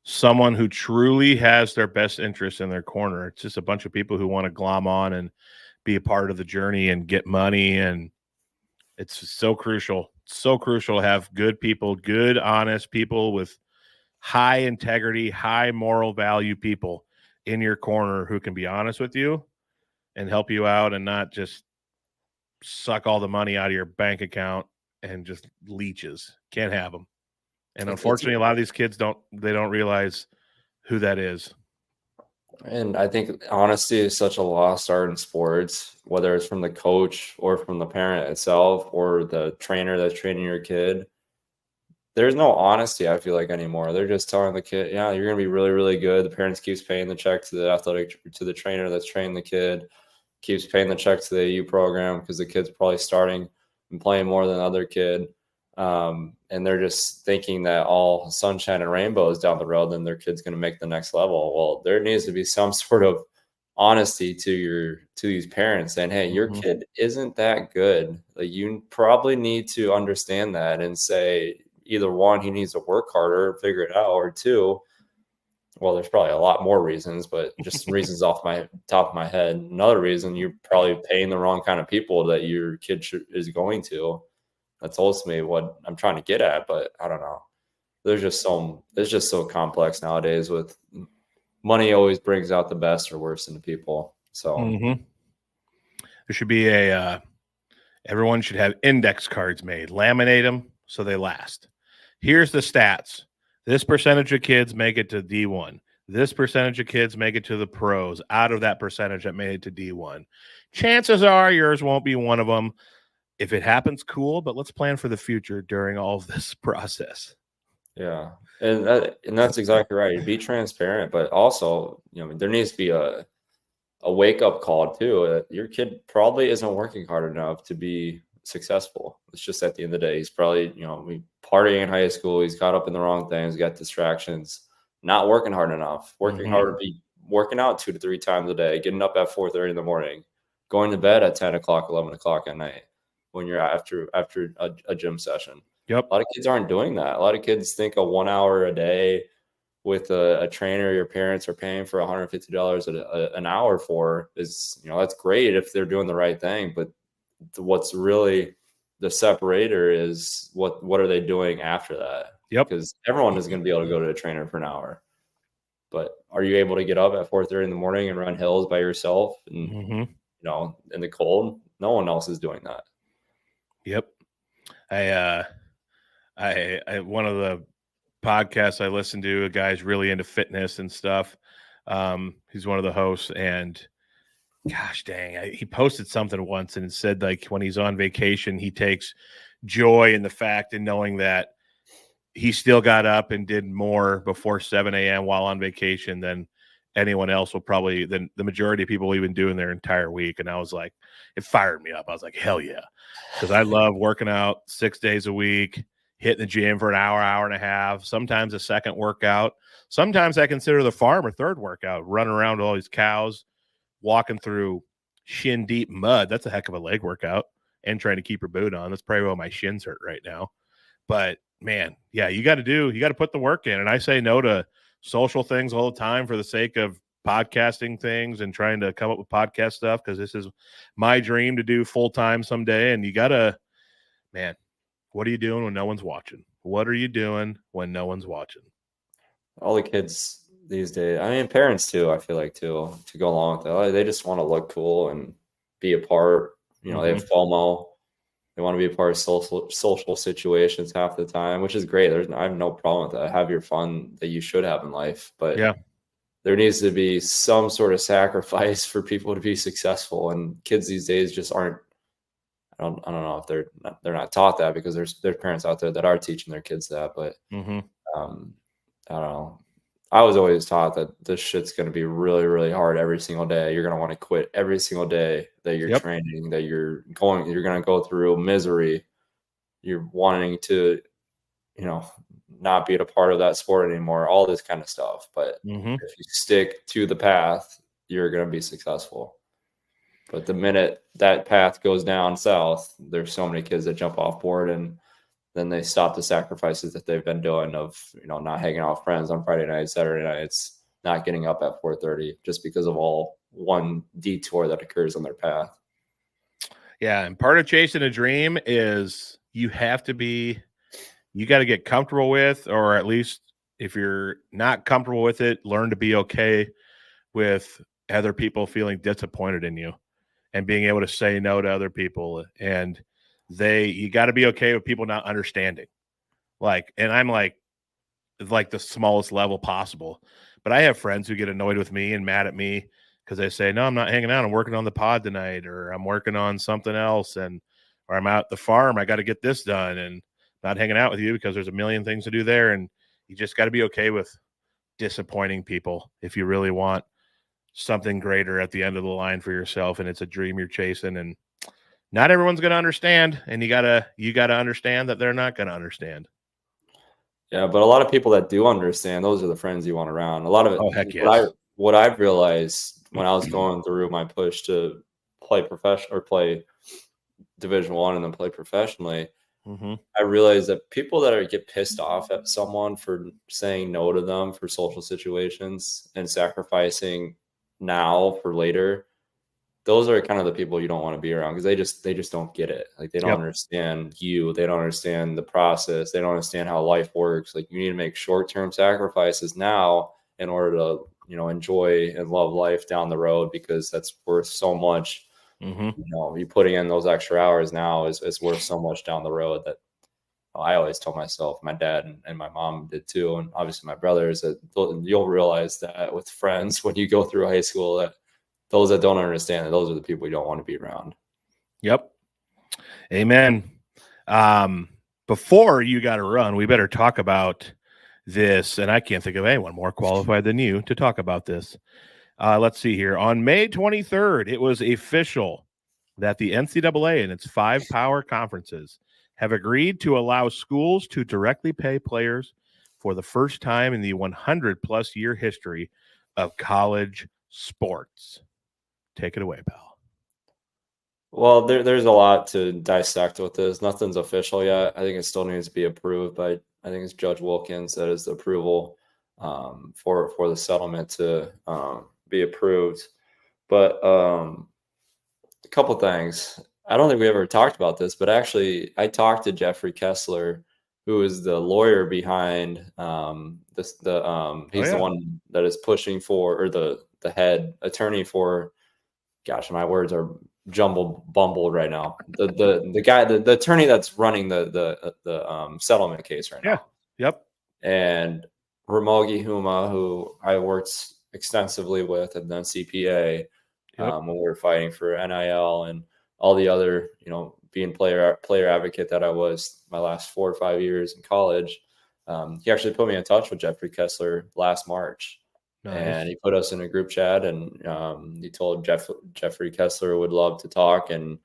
someone who truly has their best interest in their corner. It's just a bunch of people who want to glom on and be a part of the journey and get money. And it's so crucial to have good people, good, honest people with high integrity, high moral value people in your corner who can be honest with you and help you out and not just suck all the money out of your bank account and just leeches. Can't have them. And unfortunately, a lot of these kids don't realize who that is. And I think honesty is such a lost art in sports, whether it's from the coach or from the parent itself or the trainer that's training your kid. There's no honesty, I feel like, anymore. They're just telling the kid, yeah, you're going to be really, really good. The parents keeps paying the check to the trainer that's training the kid, keeps paying the check to the AU program because the kid's probably starting and playing more than the other kid. And they're just thinking that all sunshine and rainbows down the road, then their kid's going to make the next level. Well, there needs to be some sort of honesty to these parents saying, hey, your Mhm. kid isn't that good. Like, you probably need to understand that and say, either one, he needs to work harder, figure it out, or two, well, there's probably a lot more reasons, but just some reasons off my top of my head. Another reason, you're probably paying the wrong kind of people that your kid is going to. That's ultimately what I'm trying to get at, but I don't know. It's just so complex nowadays. With money, always brings out the best or worst in the people. So Mhm. There should be everyone should have index cards made, laminate them so they last. Here's the stats. This percentage of kids make it to D1. This percentage of kids make it to the pros out of that percentage that made it to D1. Chances are yours won't be one of them. If it happens, cool, but let's plan for the future during all of this process. yeah, and that's exactly right. Be transparent, but also, there needs to be a wake up call too. Your kid probably isn't working hard enough to be successful. It's just, at the end of the day, he's probably, partying in high school. He's caught up in the wrong things, got distractions, not working hard enough, working hard to be working out 2 to 3 times a day, getting up at 4:30 in the morning, going to bed at 10 o'clock, 11 o'clock at night when you're after a gym session. Yep. A lot of kids aren't doing that. A lot of kids think a 1 hour a day with a trainer your parents are paying for $150 an hour for is, that's great if they're doing the right thing. But what's really the separator is what are they doing after that? Yep. Because everyone is going to be able to go to a trainer for an hour. But are you able to get up at 4:30 in the morning and run hills by yourself and, in the cold? No one else is doing that. Yep. I one of the podcasts I listen to, a guy's really into fitness and stuff. He's one of the hosts, and gosh dang, he posted something once and it said, like, when he's on vacation, he takes joy in the fact in knowing that he still got up and did more before 7 a.m. while on vacation than anyone else will probably, than the majority of people even do in their entire week. And I was like, it fired me up. I was like, hell yeah. Because I love working out 6 days a week, hitting the gym for an hour, hour and a half, sometimes a second workout. Sometimes I consider the farm a third workout, running around with all these cows, walking through shin deep mud. That's a heck of a leg workout, and trying to keep your boot on. That's probably why my shins hurt right now. But man, yeah, you got to put the work in. And I say no to social things all the time for the sake of podcasting things and trying to come up with podcast stuff, because this is my dream to do full time someday. And you gotta, man, what are you doing when no one's watching? What are you doing when no one's watching? All the kids these days, I mean, parents too, I feel like too, to go along with that, they just want to look cool and be a part. They have FOMO. They want to be a part of social situations half the time, which is great. I have no problem with that. Have your fun that you should have in life, but yeah, there needs to be some sort of sacrifice for people to be successsul. And kids these days just aren't. I don't know if they're not taught that, because there's parents out there that are teaching their kids that. But I don't know. I was always taught that this shit's going to be really, really hard every single day. You're going to want to quit every single day that you're training, that you're going to go through misery. You're wanting to, not be a part of that sport anymore, all this kind of stuff. But if you stick to the path, you're going to be successful. But the minute that path goes down south, there's so many kids that jump off board, and then they stop the sacrifices that they've been doing of, not hanging out with friends on Friday nights, Saturday nights, not getting up at 4:30 just because of one detour that occurs on their path. Yeah. And part of chasing a dream is you got to get comfortable with, or at least if you're not comfortable with it, learn to be okay with other people feeling disappointed in you and being able to say no to other people. And you got to be okay with people not understanding. And I'm like the smallest level possible, but I have friends who get annoyed with me and mad at me because they say, no, I'm not hanging out. I'm working on the pod tonight, or I'm working on something else, or I'm out at the farm. I got to get this done, and not hanging out with you because there's a million things to do there. And you just got to be okay with disappointing people if you really want something greater at the end of the line for yourself. And it's a dream you're chasing, and not everyone's going to understand, and you gotta understand that they're not going to understand. Yeah, but a lot of people that do understand, those are the friends you want around. A lot of it. Oh, heck yes. What I've realized when I was going through my push to play professional or play Division I and then play professionally, I realized that people that get pissed off at someone for saying no to them for social situations and sacrificing now for later, those are kind of the people you don't want to be around, because they just don't get it. Like, they don't understand you. They don't understand the process. They don't understand how life works. Like, you need to make short-term sacrifices now in order to, enjoy and love life down the road, because that's worth so much. You putting in those extra hours now is worth so much down the road. That I always told myself, my dad and my mom did too, and obviously my brothers, that you'll realize that with friends when you go through high school, that those that don't understand that those are the people you don't want to be around. Yep. Amen. Before you got to run, we better talk about this, and I can't think of anyone more qualified than you to talk about this. Let's see here. On May 23rd, it was official that the NCAA and its 5 power conferences have agreed to allow schools to directly pay players for the first time in the 100-plus year history of college sports. Take it away, pal. Well, there's a lot to dissect with this. Nothing's official yet. I think it still needs to be approved by, I think it's Judge Wilkins that is the approval for the settlement to be approved. But a couple things. I don't think we ever talked about this, but actually I talked to Jeffrey Kessler, who is the lawyer behind he's the one that is pushing for, or the head attorney for, gosh, my words are bumbled right now. The guy, the attorney that's running the settlement case right now. Yep. And Ramogi Huma, who I worked extensively with at the NCAA when we were fighting for NIL and all the other, being player advocate that I was my last 4 or 5 years in college. He actually put me in touch with Jeffrey Kessler last March. Nice. And he put us in a group chat, and he told Jeffrey Kessler would love to talk and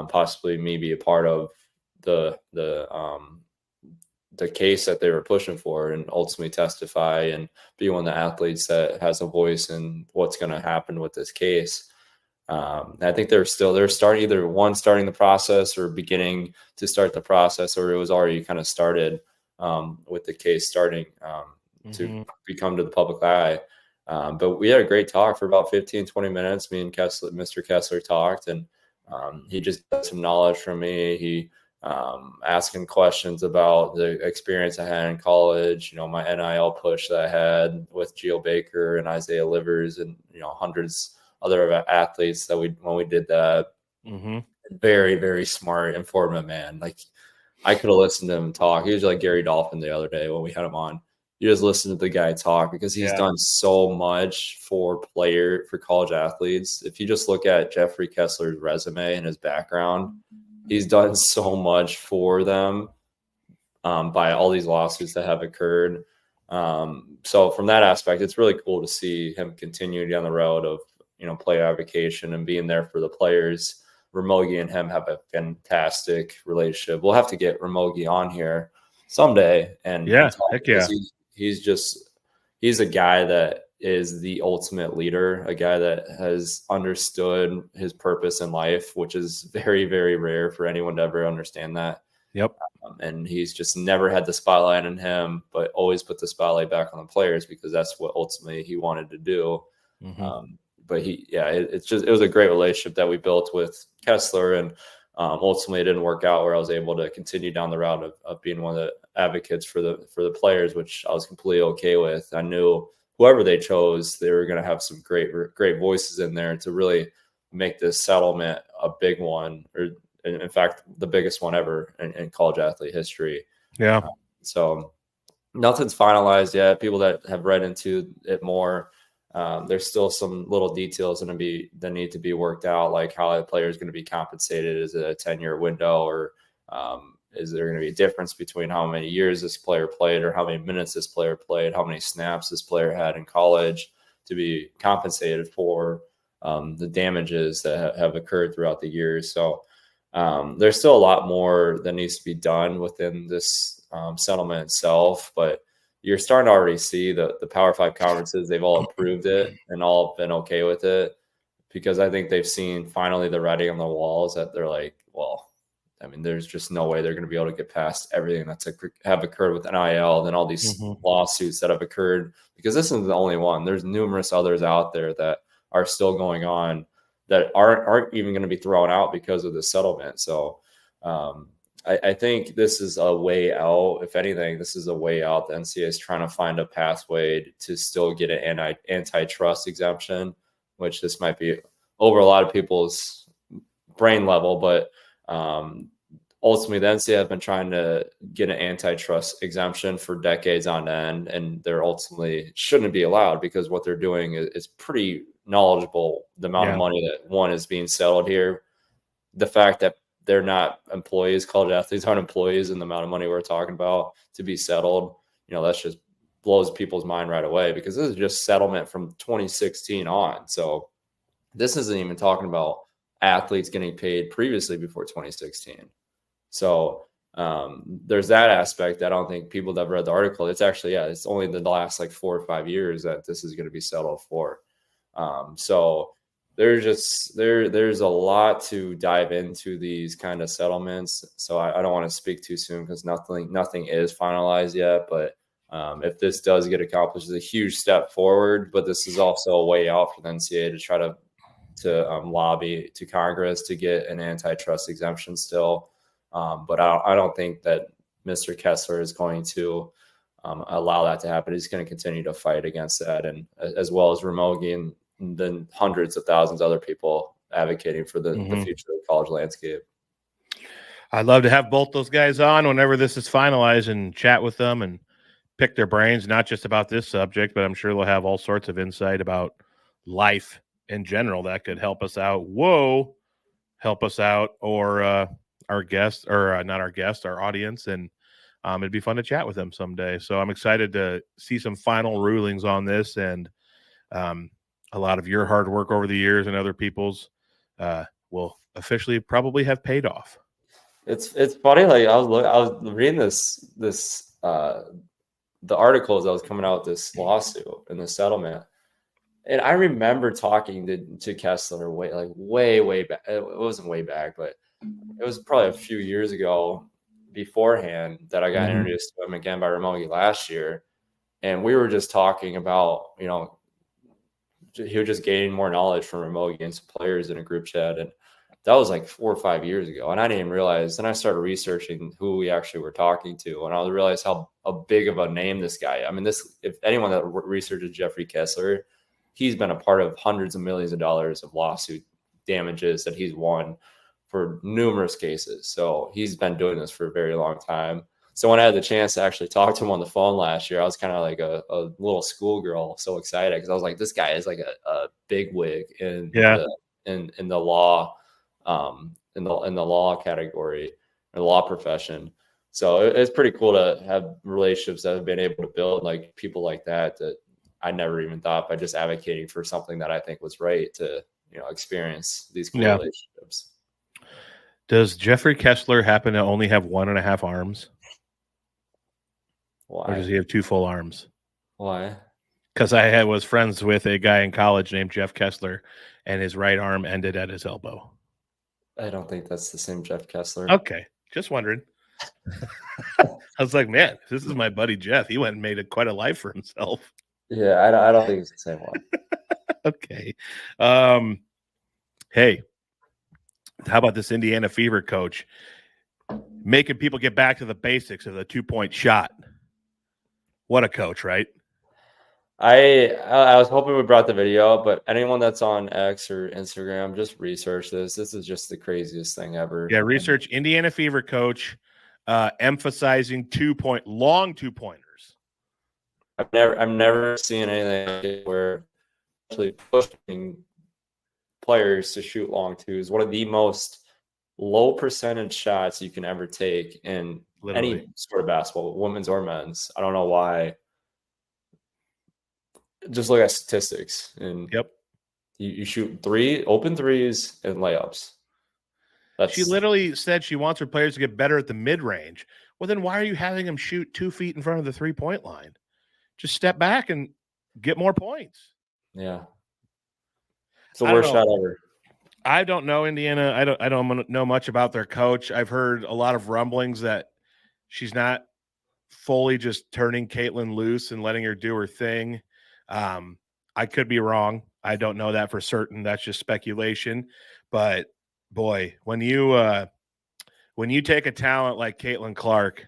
possibly me be a part of the case that they were pushing for, and ultimately testify and be one of the athletes that has a voice in what's going to happen with this case. I think they're starting starting the process or beginning to start the process, or it was already kind of started with the case starting to become to the public eye. But we had a great talk for about 15, 20 minutes. Me and Mr. Kessler talked, and he just got some knowledge from me. He asking questions about the experience I had in college, my NIL push that I had with Geo Baker and Isaiah Livers and, hundreds other athletes that when we did that. Very, very smart, informative man. Like, I could have listened to him talk. He was like Gary Dolphin the other day when we had him on. You just listen to the guy talk, because he's done so much for college athletes. If you just look at Jeffrey Kessler's resume and his background, he's done so much for them by all these lawsuits that have occurred. So from that aspect, it's really cool to see him continue down the road of, player advocation and being there for the players. Ramogi and him have a fantastic relationship. We'll have to get Ramogi on here someday. And he's a guy that is the ultimate leader, a guy that has understood his purpose in life, which is very, very rare for anyone to ever understand that. Yep. And he's just never had the spotlight on him, but always put the spotlight back on the players, because that's what ultimately he wanted to do. But it was a great relationship that we built with Kessler, and ultimately it didn't work out where I was able to continue down the route of being one of the advocates for the players, which I was completely okay with. I knew whoever they chose, they were going to have some great voices in there to really make this settlement a big one, or in fact, the biggest one ever in college athlete history. Yeah. So nothing's finalized yet. People that have read into it more, there's still some little details that need to be worked out, like how a player is going to be compensated. Is it a 10-year window, or is there going to be a difference between how many years this player played, or how many minutes this player played, how many snaps this player had in college to be compensated for the damages that have occurred throughout the years. So there's still a lot more that needs to be done within this settlement itself, but you're starting to already see the Power 5 conferences, they've all approved it and all been okay with it, because I think they've seen finally the writing on the walls that they're like, well, I mean, there's just no way they're going to be able to get past everything that's have occurred with NIL and all these lawsuits that have occurred, because this isn't the only one. There's numerous others out there that are still going on that aren't even going to be thrown out because of the settlement. So I think this is a way out. If anything, this is a way out. The NCAA is trying to find a pathway to still get an antitrust exemption, which this might be over a lot of people's brain level, but ultimately the NCAA have been trying to get an antitrust exemption for decades on end, and they're ultimately shouldn't be allowed, because what they're doing is pretty knowledgeable. The amount of money that one is being settled here, the fact that they're not employees, college athletes aren't employees, and the amount of money we're talking about to be settled, that's just blows people's mind right away, because this is just settlement from 2016 on. So this isn't even talking about athletes getting paid previously before 2016. So there's that aspect. I don't think people that have read the article, it's actually, it's only the last like 4 or 5 years that this is going to be settled for. So there's a lot to dive into these kind of settlements. So I don't want to speak too soon, because nothing is finalized yet. But if this does get accomplished, it's a huge step forward. But this is also a way out for the NCAA to try to lobby to Congress to get an antitrust exemption still. But I don't think that Mr. Kessler is going to allow that to happen. He's going to continue to fight against that, and as well as Ramogi and then hundreds of thousands of other people advocating for the future of the college landscape. I'd love to have both those guys on whenever this is finalized and chat with them and pick their brains, not just about this subject, but I'm sure they'll have all sorts of insight about life in general that could help us out. Help us out, or our guest, or not our guest, our audience. And it'd be fun to chat with them someday. So I'm excited to see some final rulings on this, and a lot of your hard work over the years and other people's will officially probably have paid off. It's funny. Like I was reading the articles that was coming out with this lawsuit and the settlement, and I remember talking to Kessler way back. It wasn't way back, but it was probably a few years ago beforehand that I got introduced to him again by Ramogi last year, and we were just talking about he was just gaining more knowledge from Ramogi and some players in a group chat, and that was like 4 or 5 years ago. And I didn't even realize. Then I started researching who we actually were talking to, and I realized how big of a name this guy. I mean, if anyone that researches Jeffrey Kessler, he's been a part of hundreds of millions of dollars of lawsuit damages that he's won for numerous cases. So he's been doing this for a very long time. So when I had the chance to actually talk to him on the phone last year, I was kind of like a little schoolgirl, so excited, because I was like, this guy is like a big wig in the law, in the law category, in the law profession. So it's pretty cool to have relationships that have been able to build like people like that I never even thought, by just advocating for something that I think was right, to experience these cool relationships. Does Jeffrey Kessler happen to only have 1.5 arms? Why? Or does he have 2 full arms? Why? Because I was friends with a guy in college named Jeff Kessler, and his right arm ended at his elbow. I don't think that's the same Jeff Kessler. Okay, just wondering. I was like, man, this is my buddy Jeff. He went and made quite a life for himself. Yeah, I don't think it's the same one. Okay. Hey, how about this Indiana Fever coach making people get back to the basics of the 2-point shot? What a coach, right? I was hoping we brought the video, but anyone that's on X or Instagram, just research this. This is just the craziest thing ever. Yeah, research Indiana Fever coach emphasizing long 2-pointers. I've never seen anything where actually pushing players to shoot long twos. One of the most low percentage shots you can ever take in any sort of basketball, women's or men's. I don't know why. Just look at statistics, and you shoot 3 open threes and layups. She literally said she wants her players to get better at the mid-range. Well, then why are you having them shoot 2 feet in front of the 3-point line? just step back and get more points. Yeah. It's the worst shot ever. I don't know Indiana. I don't know much about their coach. I've heard a lot of rumblings that she's not fully just turning Caitlin loose and letting her do her thing. I could be wrong. I don't know that for certain. That's just speculation. But boy, when you take a talent like Caitlin Clark,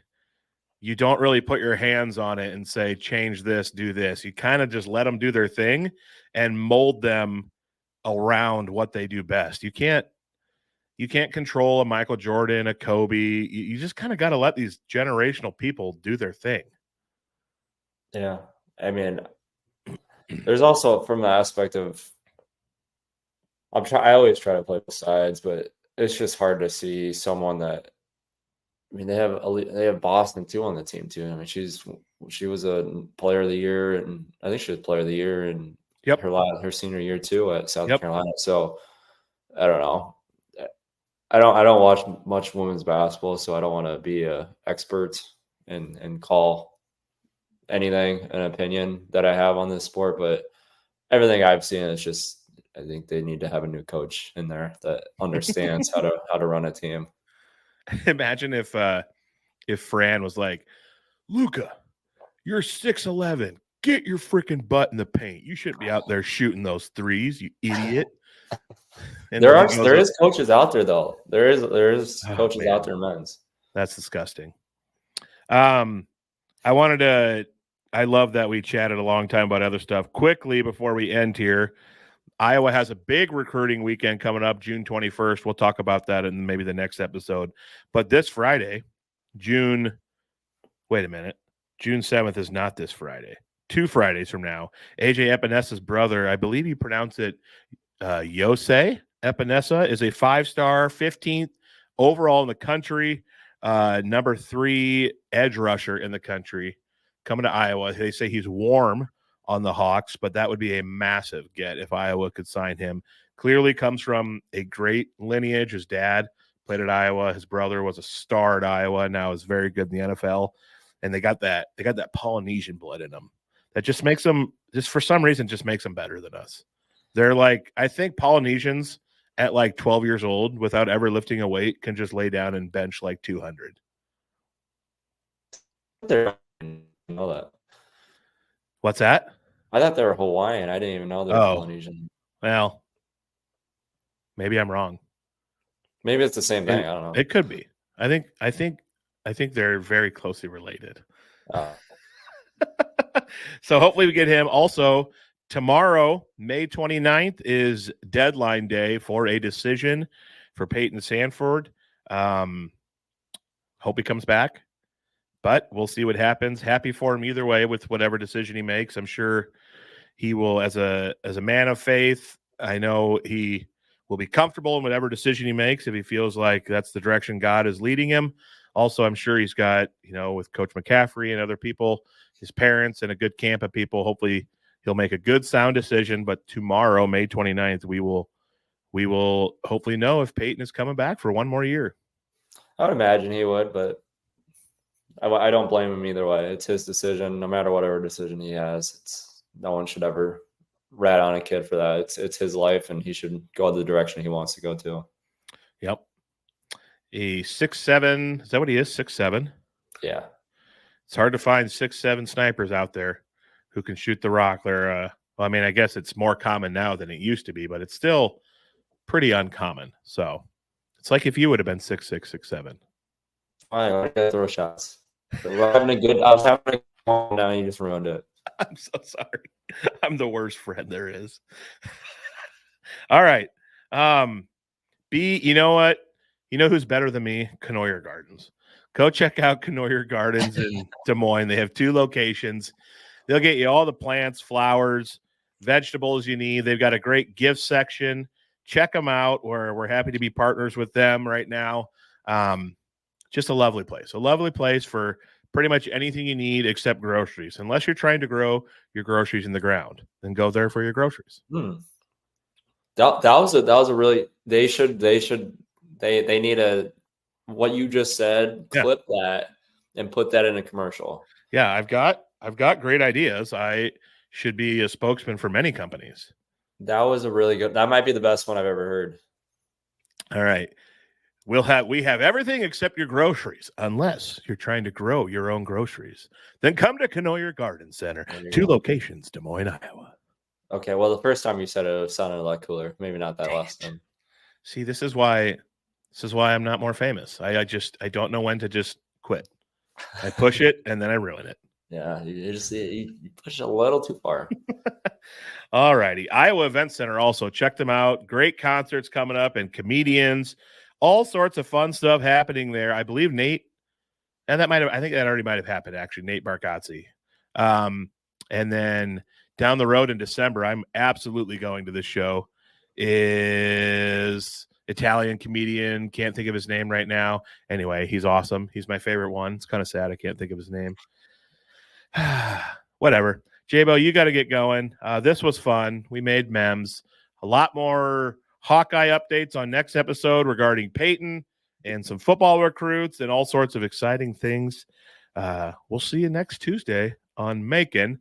you don't really put your hands on it and say, change this, do this. You kind of just let them do their thing and mold them around what they do best. You can't control a Michael Jordan, a Kobe. You just kind of got to let these generational people do their thing. Yeah. I mean, there's also from the aspect of I always try to play both sides, but it's just hard to see someone that, I mean, they have Boston too on the team too. I mean, she was a player of the year, and I think she was player of the year in her senior year too at South Carolina. So I don't know. I don't watch much women's basketball, so I don't want to be a expert and call anything an opinion that I have on this sport. But everything I've seen is just, I think they need to have a new coach in there that understands how to run a team. Imagine if Fran was like, Luka, you're 6'11". Get your freaking butt in the paint. You shouldn't be out there shooting those threes, you idiot. And there is coaches out there though. There is coaches out there, men's. That's disgusting. I love that we chatted a long time about other stuff. Quickly before we end here, Iowa has a big recruiting weekend coming up, June 21st. We'll talk about that in maybe the next episode. But this Friday, June 7th is not this Friday. 2 Fridays from now, AJ Epenesa's brother, I believe you pronounce it Yosei Epinesa, is a 5-star, 15th overall in the country, number 3 edge rusher in the country, coming to Iowa. They say he's warm on the Hawks, but that would be a massive get if Iowa could sign him. Clearly comes from a great lineage. His dad played at Iowa. His brother was a star at Iowa, now is very good in the NFL. And they got that Polynesian blood in them. That just makes them, just for some reason, just makes them better than us. They're like, I think Polynesians at like 12 years old, without ever lifting a weight, can just lay down and bench like 200. I know that. What's that? I thought they were Hawaiian. I didn't even know they were Polynesian. Well, maybe I'm wrong. Maybe it's the same thing. I don't know. It could be. I think they're very closely related. So hopefully we get him. Also, tomorrow, May 29th, is deadline day for a decision for Peyton Sandford. Hope he comes back, but we'll see what happens. Happy for him either way with whatever decision he makes. I'm sure he will, as a man of faith, I know he will be comfortable in whatever decision he makes if he feels like that's the direction God is leading him. Also, I'm sure he's got, with Coach McCaffrey and other people, his parents, and a good camp of people. Hopefully he'll make a good, sound decision. But tomorrow, May 29th, we will hopefully know if Peyton is coming back for one more year. I would imagine he would, but I don't blame him either way. It's his decision, no matter whatever decision he has. No one should ever rat on a kid for that. It's his life, and he should go the direction he wants to go to. Yep. A 6'7", is that what he is? 6'7"? Yeah. It's hard to find 6'7" snipers out there who can shoot the rock. They're, I guess it's more common now than it used to be, but it's still pretty uncommon. So it's like if you would have been 6'6", 6'7". I gotta throw shots. I was having a good now you just ruined it. I'm so sorry. I'm the worst friend there is. All right. B, you know what? You know who's better than me? Canoyer Gardens. Go check out Canoyer Gardens in Des Moines. They have 2 locations. They'll get you all the plants, flowers, vegetables you need. They've got a great gift section. Check them out. We're happy to be partners with them right now. Just a lovely place. A lovely place for pretty much anything you need except groceries. Unless you're trying to grow your groceries in the ground, then go there for your groceries. That was a really, they need a, what you just said, clip that and put that in a commercial. Yeah, I've got I've got great ideas. I should be a spokesman for many companies. That was a really good. That might be the best one I've ever heard. All right. We have everything except your groceries, unless you're trying to grow your own groceries. Then come to Knoyer Garden Center, 2 locations, Des Moines, Iowa. Okay, well, the first time you said it sounded a lot cooler. Maybe not that last time. See, this is why I'm not more famous. I don't know when to just quit. I push it and then I ruin it. Yeah, you push it a little too far. All righty. Iowa Event Center also. Check them out. Great concerts coming up and comedians. All sorts of fun stuff happening there. I believe Nate, and I think that already might have happened, actually, Nate Bargatze. And then down the road in December, I'm absolutely going to this show, is Italian comedian. Can't think of his name right now. Anyway, he's awesome. He's my favorite one. It's kind of sad I can't think of his name. Whatever. J-Bo, you got to get going. This was fun. We made Memz. A lot more Hawkeye updates on next episode regarding Peyton and some football recruits and all sorts of exciting things. We'll see you next Tuesday on Making